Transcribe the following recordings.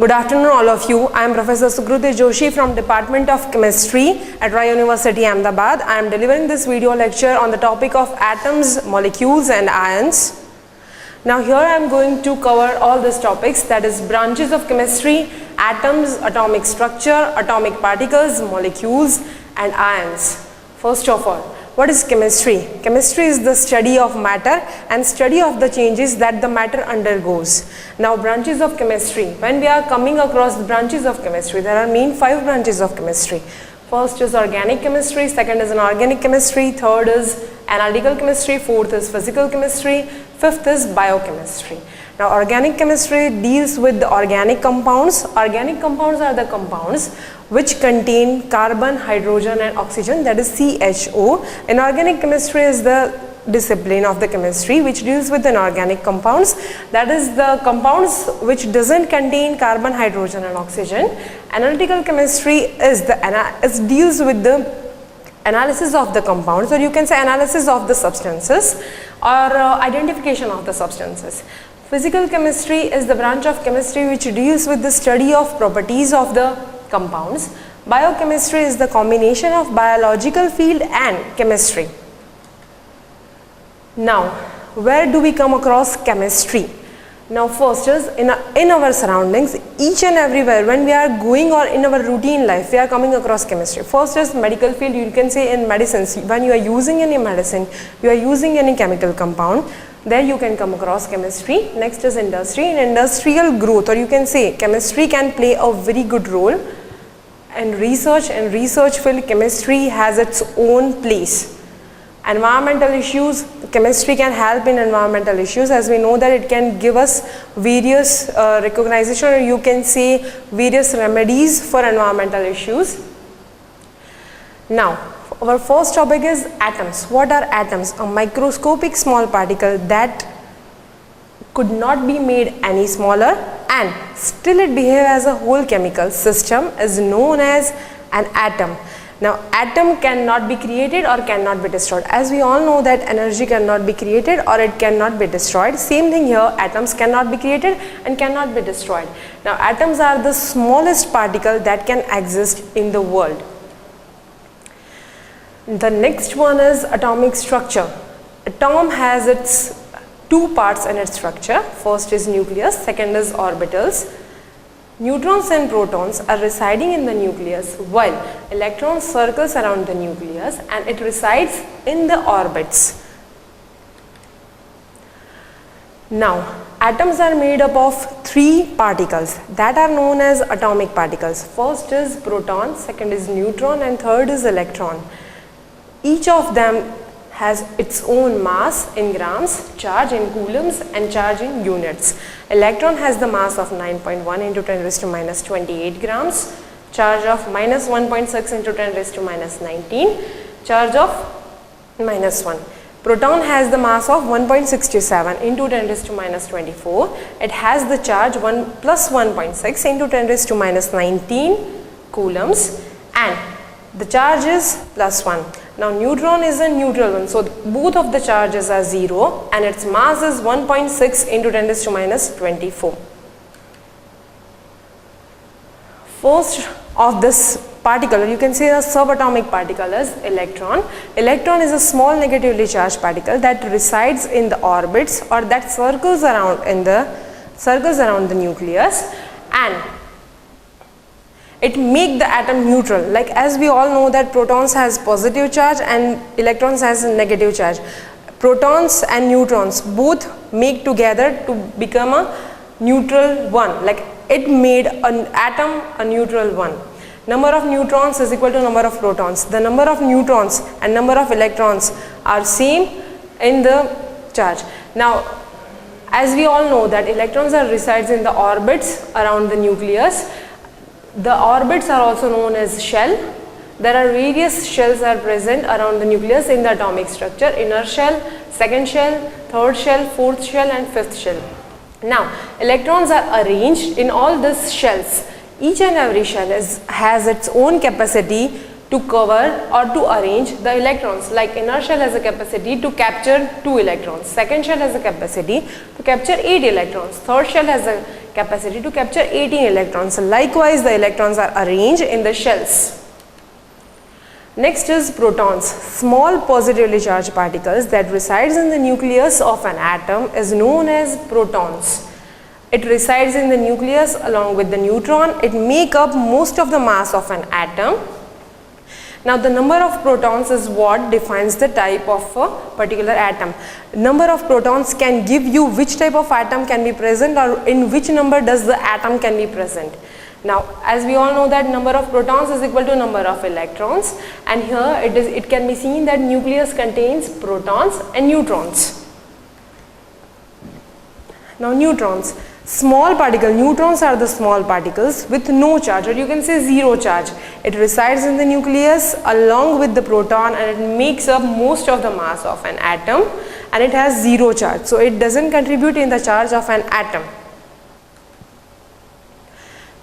Good afternoon all of you. I am Professor Surkuti Joshi from Department of Chemistry at Royal University Ahmedabad. I am delivering this video lecture on the topic of atoms, molecules and ions. Now here I am going to cover all these topics, that is branches of chemistry, atoms, atomic structure, atomic particles, molecules and ions. First of all, what is chemistry? Chemistry is the study of matter and study of the changes that the matter undergoes. Now branches of chemistry, when we are coming across the branches of chemistry, there are main 5 branches of chemistry. First is organic chemistry, second is inorganic chemistry, third is analytical chemistry, fourth is physical chemistry, fifth is biochemistry. Now organic chemistry deals with the organic compounds. Organic compounds are the compounds which contain carbon, hydrogen and oxygen, that is CHO. Inorganic chemistry is the discipline of the chemistry which deals with inorganic compounds, that is the compounds which doesn't contain carbon, hydrogen and oxygen. Analytical chemistry is deals with the analysis of the compounds, or you can say analysis of the substances or identification of the substances. Physical chemistry is the branch of chemistry which deals with the study of properties of the compounds. Biochemistry is the combination of biological field and chemistry. Now, where do we come across chemistry? Now first is in our surroundings, each and everywhere when we are going or in our routine life, we are coming across chemistry. First is medical field, you can say in medicines, when you are using any medicine, you are using any chemical compound, there you can come across chemistry. Next is industry. In industrial growth, or you can say chemistry can play a very good role. And research field, chemistry has its own place. Environmental issues, chemistry can help in environmental issues, as we know that it can give us various recognition, or you can say various remedies for environmental issues. Now our first topic is atoms. What are atoms? A microscopic small particle that could not be made any smaller and still it behaves as a whole chemical system is known as an atom. Now atom cannot be created or cannot be destroyed. As we all know that energy cannot be created or it cannot be destroyed. Same thing here, atoms cannot be created and cannot be destroyed. Now atoms are the smallest particle that can exist in the world. The next one is atomic structure. Atom has its 2 parts in its structure. First is nucleus, second is orbitals. Neutrons and protons are residing in the nucleus while electrons circles around the nucleus and it resides in the orbits. Now atoms are made up of 3 particles that are known as atomic particles. First is proton, second is neutron and third is electron. Each of them has its own mass in grams, charge in coulombs and charge in units. Electron has the mass of 9.1 into 10 raised to minus 28 grams, charge of minus 1.6 into 10 raised to minus 19, charge of minus 1. Proton has the mass of 1.67 into 10 raised to minus 24. It has the charge 1 plus 1.6 into 10 raised to minus 19 coulombs and the charge is plus 1. Now neutron is a neutral one, so both of the charges are 0 and its mass is 1.6 into 10 raised to minus 24. First of this particle, you can say a subatomic particle, is electron. Electron is a small negatively charged particle that resides in the orbits or that circles around the nucleus and it make the atom neutral. Like as we all know that protons has positive charge and electrons has a negative charge. Protons and neutrons both make together to become a neutral one. Like it made an atom a neutral one. Number of neutrons is equal to number of protons. The number of neutrons and number of electrons are same in the charge. Now as we all know that electrons are resides in the orbits around the nucleus. The orbits are also known as shell. There are various shells are present around the nucleus in the atomic structure. Inner shell, second shell, third shell, fourth shell and fifth shell. Now electrons are arranged in all these shells. Each and every shell has its own capacity to cover or to arrange the electrons. Like inner shell has a capacity to capture 2 electrons, second shell has a capacity to capture 8 electrons, third shell has a capacity to capture 18 electrons. Likewise, the electrons are arranged in the shells. Next is protons. Small positively charged particles that resides in the nucleus of an atom is known as protons. It resides in the nucleus along with the neutron. It make up most of the mass of an atom. Now the number of protons is what defines the type of a particular atom. Number of protons can give you which type of atom can be present, or in which number does the atom can be present. Now as we all know that number of protons is equal to number of electrons, and here it can be seen that nucleus contains protons and neutrons. Now neutrons. Small particle, neutrons are the small particles with no charge, or you can say zero charge. It resides in the nucleus along with the proton, and it makes up most of the mass of an atom, and it has zero charge. So it doesn't contribute in the charge of an atom.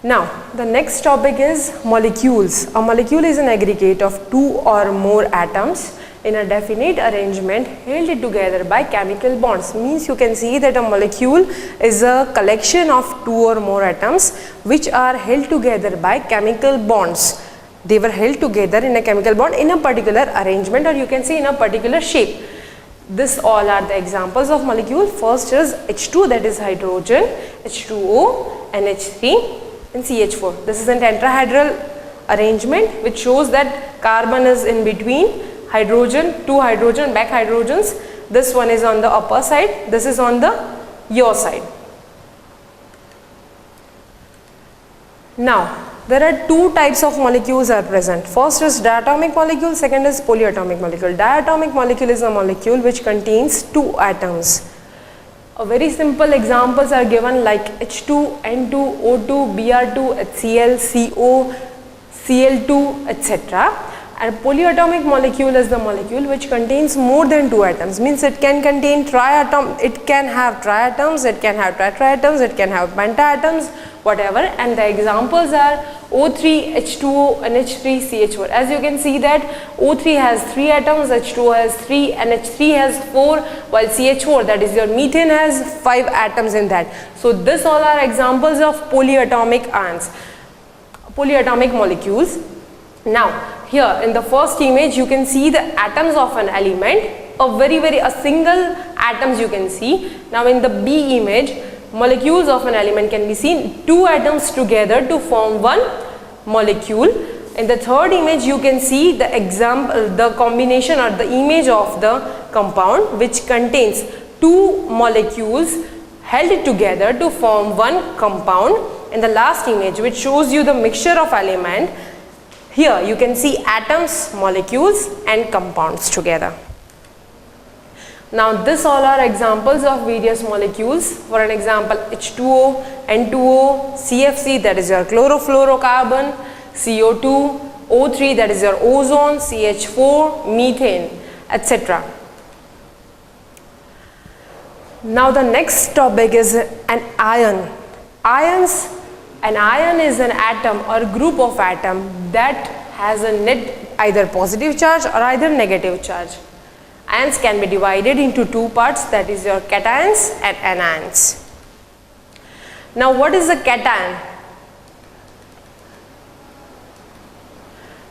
Now the next topic is molecules. A molecule is an aggregate of two or more atoms in a definite arrangement held together by chemical bonds. Means you can see that a molecule is a collection of two or more atoms which are held together by chemical bonds. They were held together in a chemical bond in a particular arrangement, or you can say in a particular shape. This all are the examples of molecule. First is H2, that is hydrogen, H2O, NH3 and CH4. This is a tetrahedral arrangement which shows that carbon is in between hydrogen, two hydrogen, back hydrogens. This one is on the upper side, this is on the your side. Now there are two types of molecules are present. First is diatomic molecule, second is polyatomic molecule. Diatomic molecule is a molecule which contains two atoms. A very simple examples are given like H2, N2, O2, Br2, HCl, CO, Cl2, etc. And polyatomic molecule is the molecule which contains more than two atoms. Means it can contain triatom, it can have triatoms, it can have tetraatoms, it can have pentaatoms, whatever. And the examples are O3, H2O, NH3, CH4. As you can see that O3 has 3 atoms, H2O has 3, NH3 has 4, while CH4, that is your methane, has 5 atoms in that. So this all are examples of polyatomic ions, polyatomic molecules. Now here in the first image you can see the atoms of an element, a single atoms you can see. Now in the B image, molecules of an element can be seen, two atoms together to form one molecule. In the third image you can see the combination or the image of the compound which contains two molecules held together to form one compound. In the last image which shows you the mixture of element, here you can see atoms, molecules and compounds together. Now this all are examples of various molecules. For an example, H2O, N2O, CFC, that is your chlorofluorocarbon, CO2, O3, that is your ozone, CH4, methane, etc. Now the next topic is an ion. Ions. An ion is an atom or group of atom that has a net either positive charge or either negative charge. Ions can be divided into two parts, that is your cations and anions. Now what is a cation?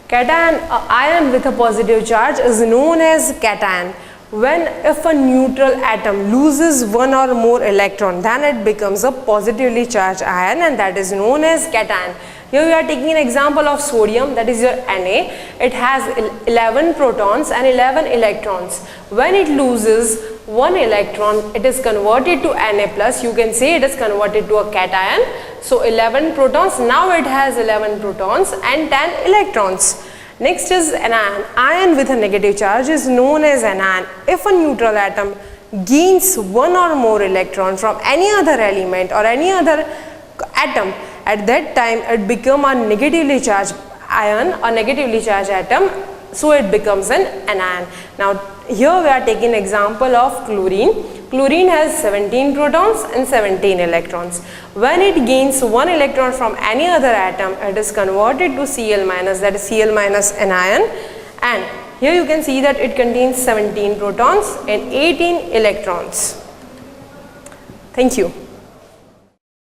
Cation, an ion with a positive charge, is known as cation. If a neutral atom loses one or more electron, then it becomes a positively charged ion, and that is known as cation. Here we are taking an example of sodium, that is your Na. It has 11 protons and 11 electrons. When it loses one electron, it is converted to Na plus. You can say it is converted to a cation. So 11 protons, now it has 11 protons and 10 electrons. Next is an ion. Ion with a negative charge is known as an anion. If a neutral atom gains one or more electron from any other element or any other atom, at that time it becomes a negatively charged ion or negatively charged atom, so it becomes an anion. Now here we are taking example of chlorine. Chlorine has 17 protons and 17 electrons. When it gains one electron from any other atom, it is converted to Cl minus, that is Cl minus anion, and here you can see that it contains 17 protons and 18 electrons. Thank you.